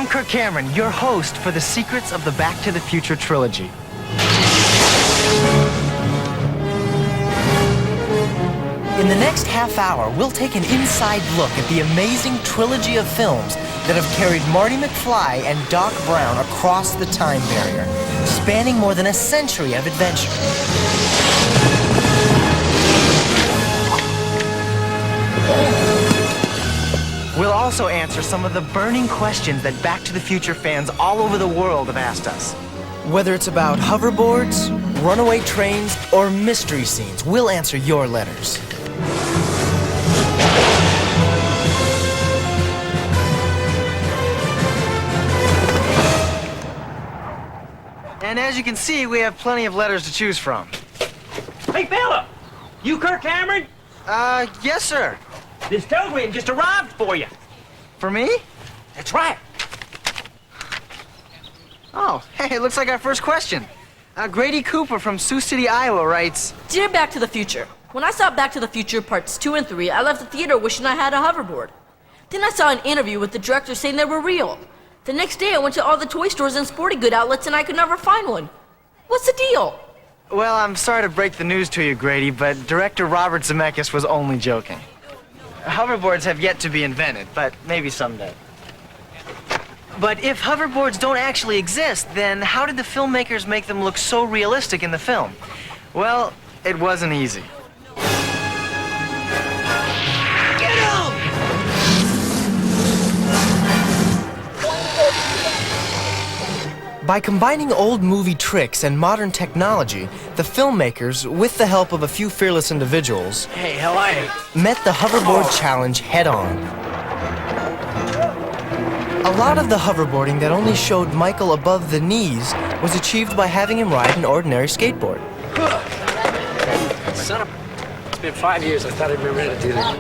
Kirk Cameron, your host for the secrets of the Back to the Future trilogy. In the next half hour, we'll take an inside look at the amazing trilogy of films that have carried Marty McFly and Doc Brown across the time barrier, spanning more than a century of adventure. We'll also answer some of the burning questions that Back to the Future fans all over the world have asked us. Whether it's about hoverboards, runaway trains, or mystery scenes, we'll answer your letters. And as you can see, we have plenty of letters to choose from. Hey, fella! You Kirk Cameron? Yes, sir. This telegram just arrived for you. For me? That's right. Oh, hey, it looks like our first question. Grady Cooper from Sioux City, Iowa writes, Dear Back to the Future, when I saw Back to the Future Parts 2 and 3, I left the theater wishing I had a hoverboard. Then I saw an interview with the director saying they were real. The next day I went to all the toy stores and sporting good outlets and I could never find one. What's the deal? Well, I'm sorry to break the news to you, Grady, but director Robert Zemeckis was only joking. Hoverboards have yet to be invented, but maybe someday. But if hoverboards don't actually exist, then how did the filmmakers make them look so realistic in the film? Well, it wasn't easy. Get him! By combining old movie tricks and modern technology, the filmmakers, with the help of a few fearless individuals, Hey, how are you? met the hoverboard challenge head-on. A lot of the hoverboarding that only showed Michael above the knees was achieved by having him ride an ordinary skateboard. Son of... It's been 5 years. I thought I'd be ready to do that.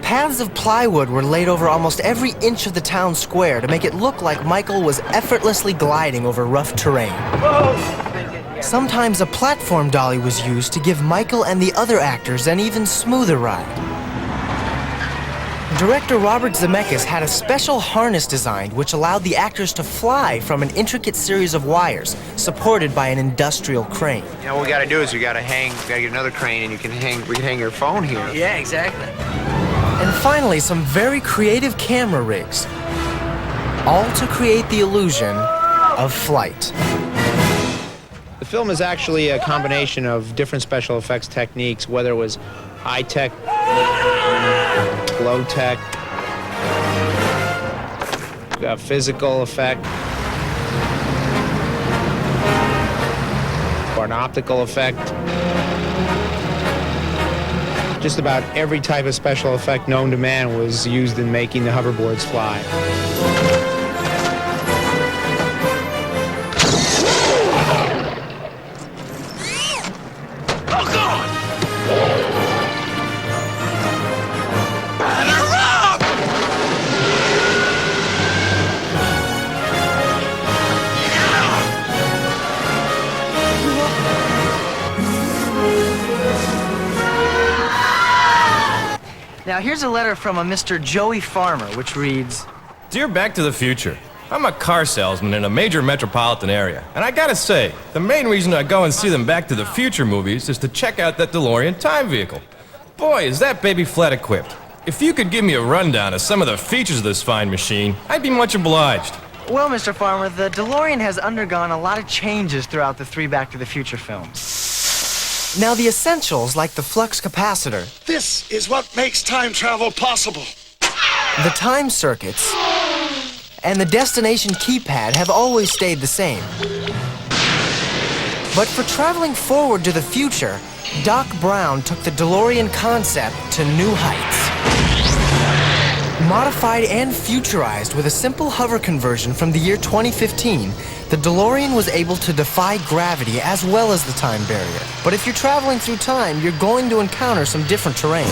Paths of plywood were laid over almost every inch of the town square to make it look like Michael was effortlessly gliding over rough terrain. Sometimes a platform dolly was used to give Michael and the other actors an even smoother ride. Director Robert Zemeckis had a special harness designed which allowed the actors to fly from an intricate series of wires supported by an industrial crane. You know, what we gotta do is we gotta get another crane and we can hang your phone here. Yeah, exactly. And finally, some very creative camera rigs, all to create the illusion of flight. The film is actually a combination of different special effects techniques, whether it was high-tech, low-tech, physical effect, or an optical effect. Just about every type of special effect known to man was used in making the hoverboards fly. Oh, God! Now here's a letter from a Mr. Joey Farmer, which reads, Dear Back to the Future, I'm a car salesman in a major metropolitan area, and I gotta say, the main reason I go and see them Back to the Future movies is to check out that DeLorean time vehicle. Boy, is that baby flat equipped. If you could give me a rundown of some of the features of this fine machine, I'd be much obliged. Well, Mr. Farmer, the DeLorean has undergone a lot of changes throughout the 3 Back to the Future films. Now, the essentials, like the flux capacitor, This is what makes time travel possible. the time circuits, and the destination keypad have always stayed the same. But for traveling forward to the future, Doc Brown took the DeLorean concept to new heights. Modified and futurized with a simple hover conversion from the year 2015, the DeLorean was able to defy gravity as well as the time barrier. But if you're traveling through time, you're going to encounter some different terrain.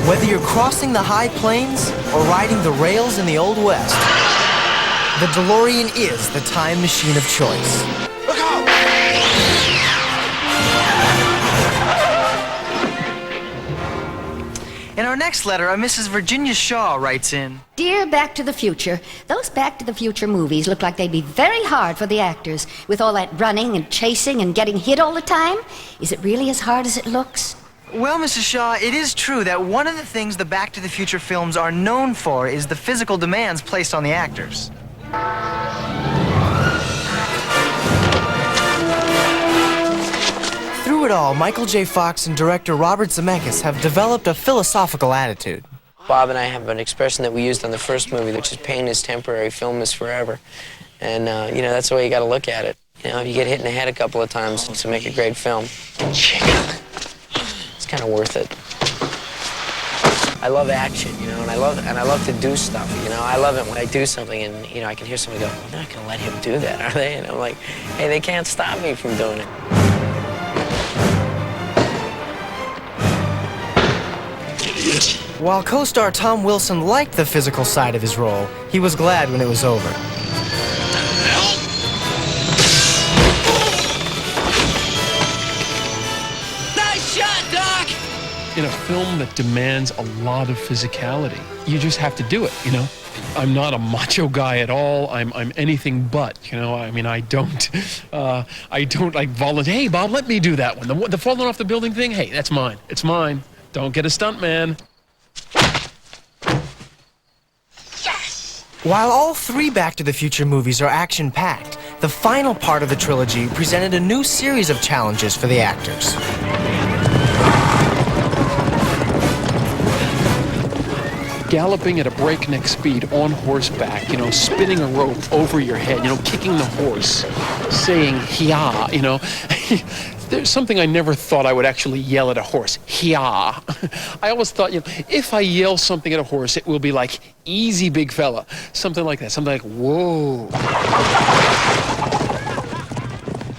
Whether you're crossing the high plains or riding the rails in the Old West, the DeLorean is the time machine of choice. Look out! In our next letter, a Mrs. Virginia Shaw writes in, Dear Back to the Future, those Back to the Future movies look like they'd be very hard for the actors, with all that running and chasing and getting hit all the time. Is it really as hard as it looks? well, Mrs. Shaw, it is true that one of the things the Back to the Future films are known for is the physical demands placed on the actors. Through it all, Michael J. Fox and director Robert Zemeckis have developed a philosophical attitude. Bob and I have an expression that we used on the first movie, which is pain is temporary, film is forever. And, you know, that's the way you got to look at it. You know, you get hit in the head a couple of times to make a great film. It's kind of worth it. I love action, you know, and I love to do stuff, you know. I love it when I do something and, you know, I can hear somebody go, they're not going to let him do that, are they? And I'm like, hey, they can't stop me from doing it. While co-star Tom Wilson liked the physical side of his role, he was glad when it was over. Nice shot, Doc! In a film that demands a lot of physicality, you just have to do it, you know? I'm not a macho guy at all. I'm anything but, you know? I mean, I don't like volunteer. Hey, Bob, let me do that one. The falling off the building thing, hey, that's mine. It's mine. Don't get a stuntman. While all three Back to the Future movies are action-packed, the final part of the trilogy presented a new series of challenges for the actors. Galloping at a breakneck speed on horseback, you know, spinning a rope over your head, you know, kicking the horse, saying, "Hia," you know. There's something I never thought I would actually yell at a horse. Hia. I always thought, you know, if I yell something at a horse, it will be like, easy, big fella. Something like that. Something like, whoa.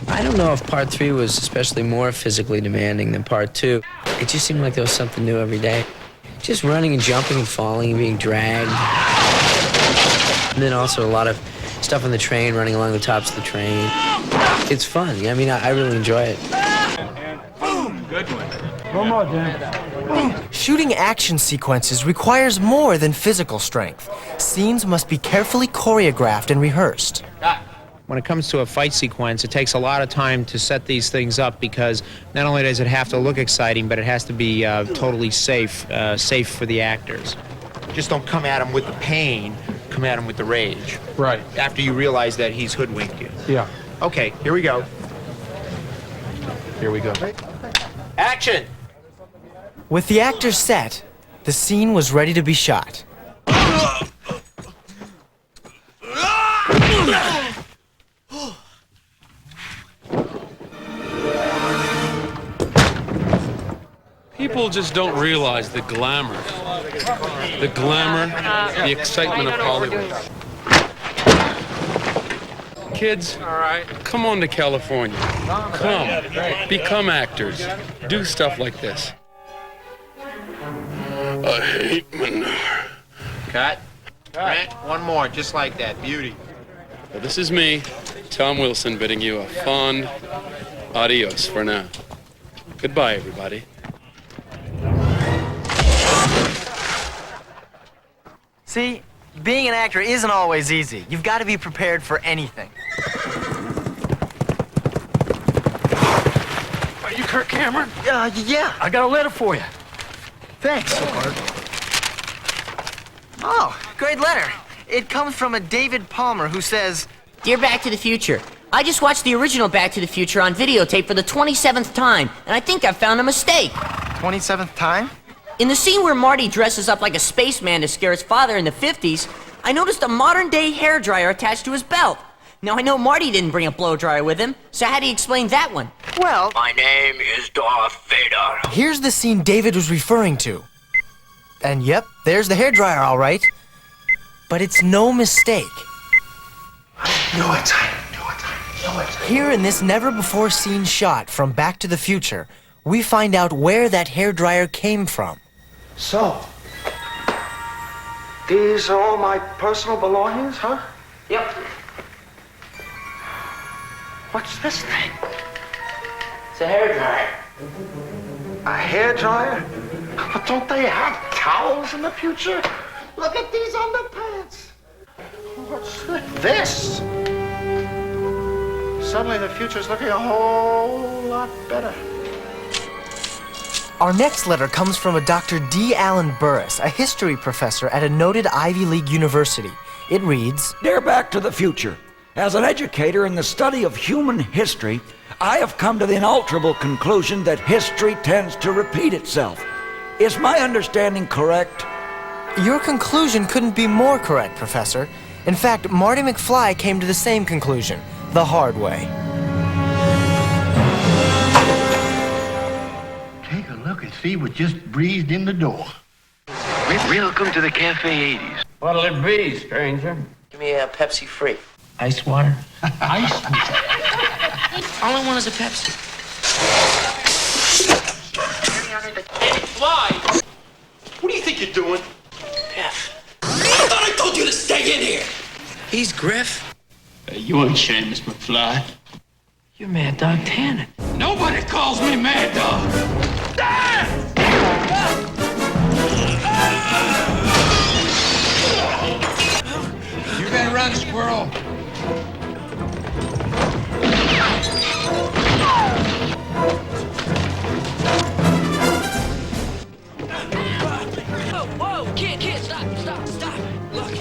I don't know if part 3 was especially more physically demanding than part 2. It just seemed like there was something new every day. Just running and jumping and falling and being dragged. And then also a lot of stuff on the train, running along the tops of the train. It's fun. I mean, I really enjoy it. Boom! Good one. One more, Dan. Shooting action sequences requires more than physical strength. Scenes must be carefully choreographed and rehearsed. When it comes to a fight sequence, it takes a lot of time to set these things up because not only does it have to look exciting, but it has to be totally safe for the actors. Just don't come at them with the pain, come at them with the rage. Right. After you realize that he's hoodwinked you. Yeah. Okay, here we go. Here we go. Action! With the actors set, the scene was ready to be shot. People just don't realize the glamour, the excitement of Hollywood. Kids, come on to California. Come, become actors. Do stuff like this. I hate manure. Cut. Grant, one more, just like that. Beauty. Well, this is me, Tom Wilson, bidding you a fond adios for now. Goodbye, everybody. See, being an actor isn't always easy. You've got to be prepared for anything. Are you Kirk Cameron? Yeah. I got a letter for you. Thanks. Oh, great letter. It comes from a David Palmer who says, Dear Back to the Future, I just watched the original Back to the Future on videotape for the 27th time, and I think I've found a mistake. 27th time? In the scene where Marty dresses up like a spaceman to scare his father in the 50s, I noticed a modern-day hairdryer attached to his belt. Now, I know Marty didn't bring a blow-dryer with him, so how do you explain that one? Well, My name is Darth Vader. here's the scene David was referring to. And yep, there's the hairdryer, all right. But it's no mistake. Here in this never-before-seen shot from Back to the Future, we find out where that hairdryer came from. So, these are all my personal belongings, huh? Yep. What's this thing? It's a hairdryer. A hairdryer? But don't they have towels in the future? Look at these underpants. What's this? Suddenly the future's looking a whole lot better. Our next letter comes from a Dr. D. Allen Burris, a history professor at a noted Ivy League university. It reads, Dear Back to the Future, as an educator in the study of human history, I have come to the inalterable conclusion that history tends to repeat itself. Is my understanding correct? Your conclusion couldn't be more correct, Professor. In fact, Marty McFly came to the same conclusion, the hard way. Take a look and see what just breezed in the door. Welcome to the Cafe 80s. What'll it be, stranger? Give me a Pepsi free. Ice water? Ice? All I want is a Pepsi. Hey, Fly! What do you think you're doing? Biff. I thought I told you to stay in here! He's Griff. You ain't Seamus McFly. You're Mad Dog Tannen. Nobody calls me Mad Dog! Ah! You better run, squirrel. Whoa, kid, stop. Look.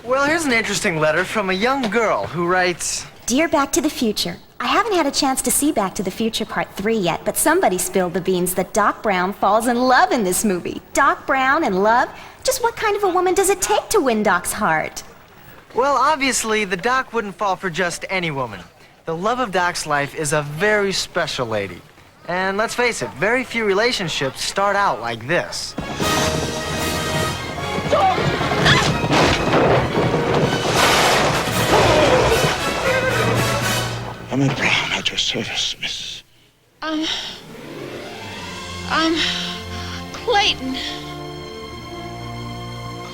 Well, here's an interesting letter from a young girl who writes, Dear Back to the Future, I haven't had a chance to see Back to the Future Part 3 yet, but somebody spilled the beans that Doc Brown falls in love in this movie. Doc Brown in love? Just what kind of a woman does it take to win Doc's heart? well, obviously, the Doc wouldn't fall for just any woman. The love of Doc's life is a very special lady. And let's face it, very few relationships start out like this. I'm Brown at your service, miss. Clayton.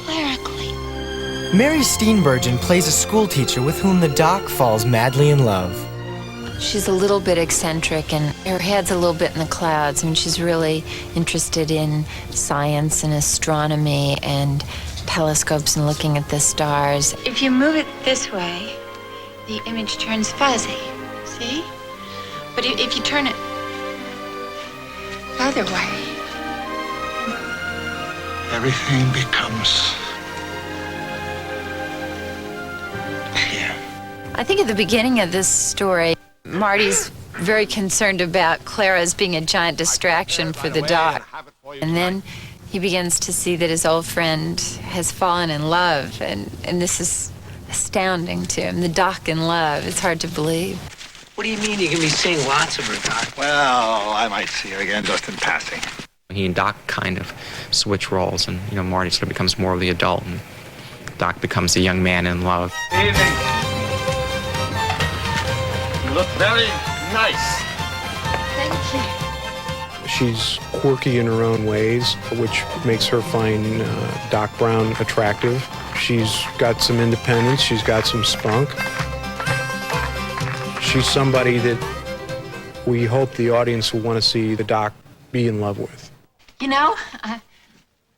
Clara Clayton. Mary Steenburgen plays a schoolteacher with whom the Doc falls madly in love. She's a little bit eccentric and her head's a little bit in the clouds. I mean, she's really interested in science and astronomy and telescopes and looking at the stars. If you move it this way, the image turns fuzzy. See? But if you turn it the other way, Everything becomes clear. I think at the beginning of this story, Marty's very concerned about Clara's being a giant distraction for the Doc. And then he begins to see that his old friend has fallen in love, and this is astounding to him. The Doc in love. It's hard to believe. What do you mean you're going to be seeing lots of her, Doc? Well, I might see her again just in passing. He and Doc kind of switch roles, and Marty sort of becomes more of the adult, and Doc becomes the young man in love. Evening. You look very nice. thank you. She's quirky in her own ways, which makes her find Doc Brown attractive. She's got some independence, she's got some spunk. She's somebody that we hope the audience will want to see the Doc be in love with. You know,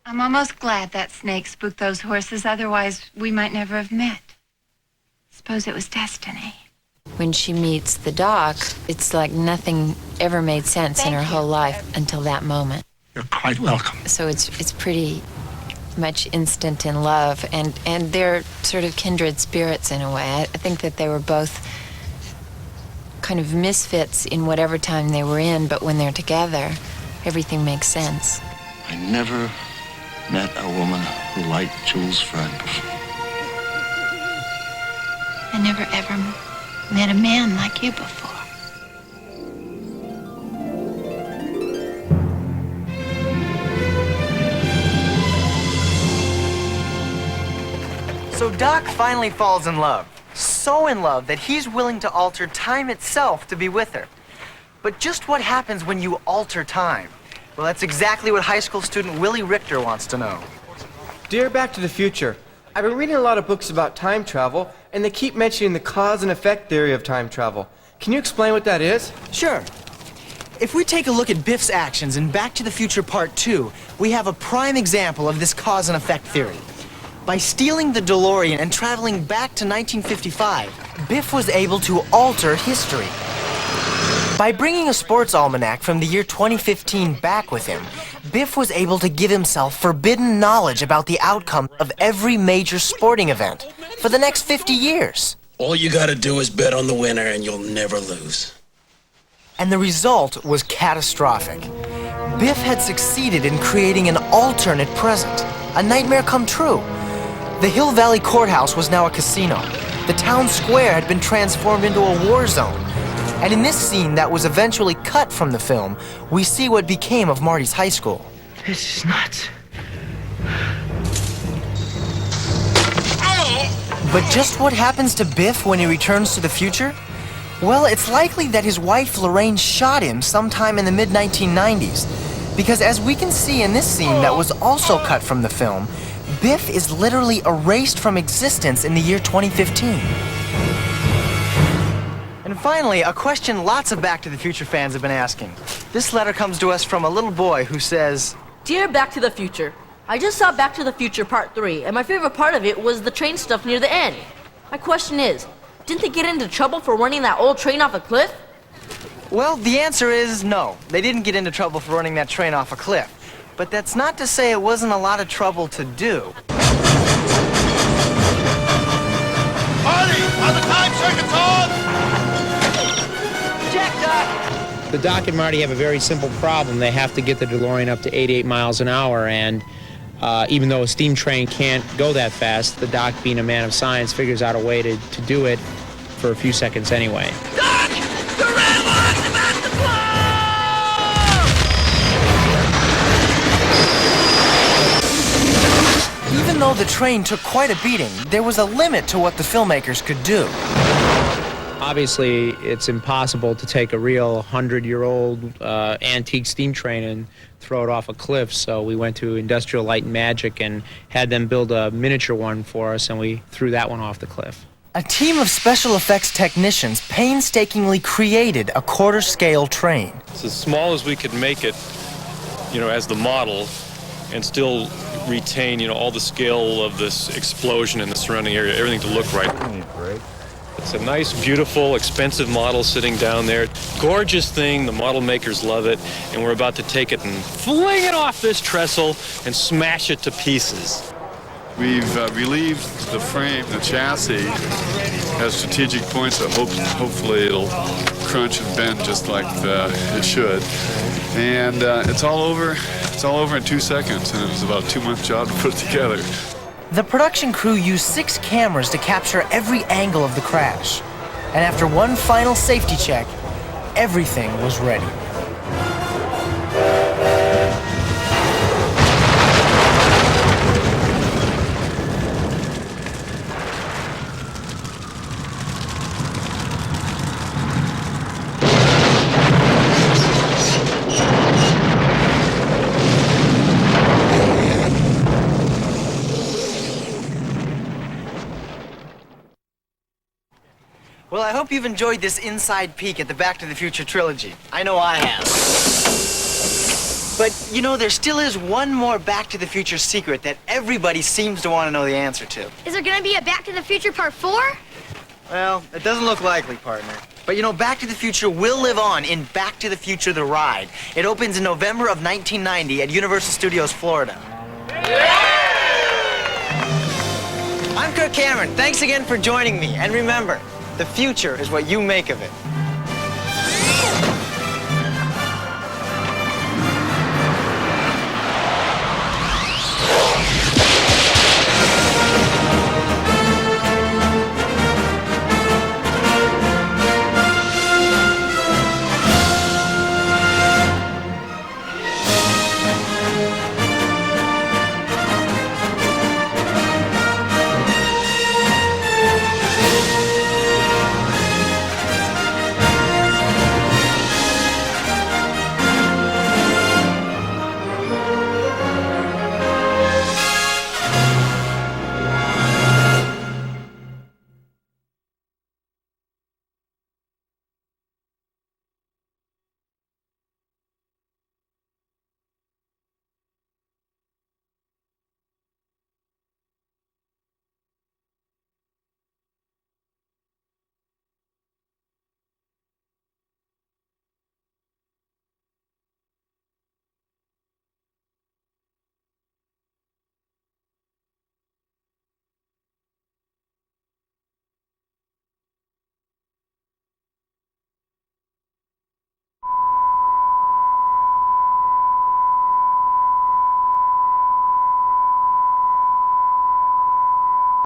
I'm almost glad that snake spooked those horses. Otherwise, we might never have met. Suppose it was destiny. When she meets the Doc, it's like nothing ever made sense in her whole life until that moment. You're quite welcome. So it's pretty much instant in love, and they're sort of kindred spirits in a way. I think that they were both kind of misfits in whatever time they were in, but when they're together, everything makes sense. I never met a woman who liked Jules Verne before. I never ever met a man like you before. So Doc finally falls in love. So in love that he's willing to alter time itself to be with her. But just what happens when you alter time? Well, that's exactly what high school student Willie Richter wants to know. Dear Back to the Future, I've been reading a lot of books about time travel, and they keep mentioning the cause and effect theory of time travel. Can you explain what that is? Sure. If we take a look at Biff's actions in Back to the Future Part 2, we have a prime example of this cause and effect theory. By stealing the DeLorean and traveling back to 1955, Biff was able to alter history. By bringing a sports almanac from the year 2015 back with him, Biff was able to give himself forbidden knowledge about the outcome of every major sporting event for the next 50 years. All you gotta do is bet on the winner and you'll never lose. And the result was catastrophic. Biff had succeeded in creating an alternate present, a nightmare come true. The Hill Valley Courthouse was now a casino. The town square had been transformed into a war zone. And in this scene that was eventually cut from the film, we see what became of Marty's high school. This is nuts. But just what happens to Biff when he returns to the future? Well, it's likely that his wife Lorraine shot him sometime in the mid-1990s. Because as we can see in this scene that was also cut from the film, Biff is literally erased from existence in the year 2015. And finally, a question lots of Back to the Future fans have been asking. This letter comes to us from a little boy who says, Dear Back to the Future, I just saw Back to the Future Part 3, and my favorite part of it was the train stuff near the end. My question is, didn't they get into trouble for running that old train off a cliff? Well, the answer is no. They didn't get into trouble for running that train off a cliff. But that's not to say it wasn't a lot of trouble to do. Marty, are the time circuits on? Jack, Doc! The Doc and Marty have a very simple problem. They have to get the DeLorean up to 88 miles an hour, and even though a steam train can't go that fast, the Doc, being a man of science, figures out a way to do it for a few seconds anyway. Doc! The red line's about to blow! Even though the train took quite a beating, there was a limit to what the filmmakers could do. Obviously, it's impossible to take a real 100-year-old antique steam train and throw it off a cliff, so we went to Industrial Light and Magic and had them build a miniature one for us, and we threw that one off the cliff. A team of special effects technicians painstakingly created a quarter-scale train. It's as small as we could make it, as the model, and still retain, all the scale of this explosion in the surrounding area, everything to look right. It's a nice, beautiful, expensive model sitting down there. Gorgeous thing, the model makers love it, and we're about to take it and fling it off this trestle and smash it to pieces. We've relieved the frame, the chassis, has strategic points that hopefully it'll crunch and bend just like it should. And it's all over in 2 seconds, and it was about a 2-month job to put it together. The production crew used 6 cameras to capture every angle of the crash. And after one final safety check, everything was ready. Well, I hope you've enjoyed this inside peek at the Back to the Future trilogy. I know I have. But, there still is one more Back to the Future secret that everybody seems to want to know the answer to. Is there gonna be a Back to the Future Part 4? Well, it doesn't look likely, partner. But, Back to the Future will live on in Back to the Future The Ride. It opens in November of 1990 at Universal Studios, Florida. I'm Kirk Cameron. Thanks again for joining me. And remember, the future is what you make of it.